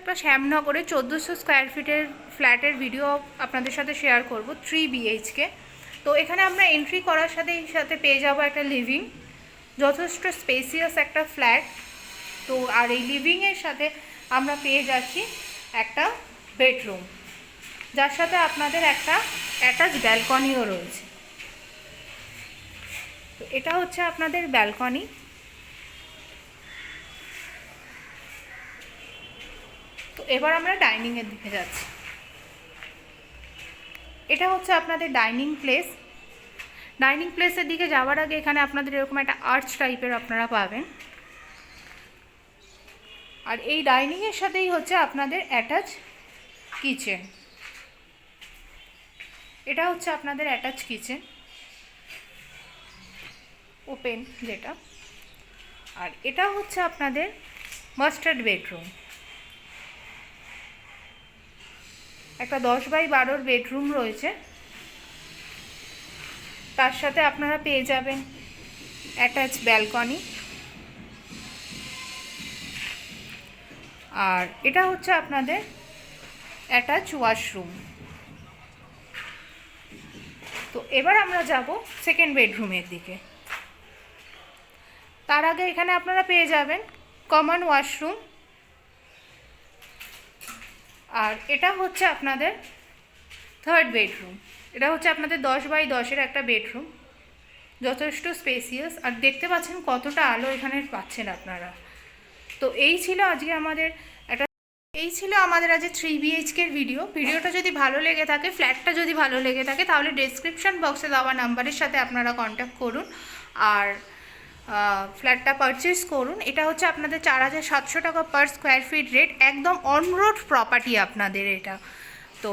একটা শ্যামনগরে 1400 স্কোয়ার ফিটের ফ্ল্যাটের ভিডিও আপনাদের সাথে শেয়ার করব, 3 BHK। তো এখানে আমরা এন্ট্রি করার সাথে পেয়ে যাব একটা লিভিং, যথেষ্ট স্পেসিয়াস একটা ফ্ল্যাট। তো আর এই লিভিংয়ের সাথে আমরা পেয়ে যাচ্ছি একটা বেডরুম, যার সাথে আপনাদের একটা অ্যাটাচ ব্যালকনিও রয়েছে। তো এটা হচ্ছে আপনাদের ব্যালকনি। তো এবার আমরা ডাইনিংয়ের দিকে যাচ্ছি। এটা হচ্ছে আপনাদের ডাইনিং প্লেস। ডাইনিং প্লেসের দিকে যাওয়ার আগে এখানে আপনাদের এরকম একটা আর্চ টাইপের আপনারা পাবেন। আর এই ডাইনিংয়ের সাথেই হচ্ছে আপনাদের অ্যাটাচ কিচেন। এটা হচ্ছে আপনাদের অ্যাটাচ কিচেন, ওপেন যেটা। আর এটা হচ্ছে আপনাদের মাস্টার বেডরুম, একটা 10x12 বেডরুম রয়েছে। তার সাথে আপনারা পেয়ে যাবেন অ্যাটাচ ব্যালকনি। আর এটা হচ্ছে আপনাদের অ্যাটাচ ওয়াশরুম। তো এবার আমরা যাব সেকেন্ড বেডরুমের দিকে। তার আগে এখানে আপনারা পেয়ে যাবেন কমন ওয়াশরুম। আর এটা হচ্ছে আপনাদের থার্ড বেডরুম। এটা হচ্ছে আপনাদের 10x10 একটা বেডরুম, যথেষ্ট স্পেসিয়াস। আর দেখতে পাচ্ছেন কতটা আলো এখানে পাচ্ছেন আপনারা। তো এই ছিল আজকে আমাদের আজকে 3 BHKর ভিডিওটা যদি ভালো লেগে থাকে, ফ্ল্যাটটা যদি ভালো লেগে থাকে, তাহলে ডেসক্রিপশন বক্সে দেওয়া নাম্বারের সাথে আপনারা কন্ট্যাক্ট করুন আর ফ্ল্যাটটা পারচেস করুন। এটা হচ্ছে আপনাদের 4700 টাকা পার স্কোয়ার ফিট রেট, একদম অন রোড প্রপার্টি আপনাদের এটা। তো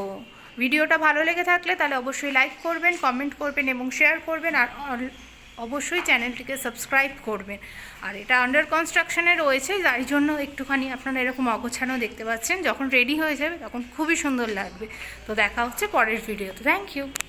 ভিডিওটা ভালো লেগে থাকলে তাহলে অবশ্যই লাইক করবেন, কমেন্ট করবেন এবং শেয়ার করবেন। আর অবশ্যই চ্যানেলটিকে সাবস্ক্রাইব করবেন। আর এটা আন্ডার কনস্ট্রাকশনে রয়েছে, যার জন্য একটুখানি আপনারা এরকম অগোছানো দেখতে পাচ্ছেন। যখন রেডি হয়ে যাবে তখন খুবই সুন্দর লাগবে। তো দেখা হচ্ছে পরের ভিডিওতে। Thank you.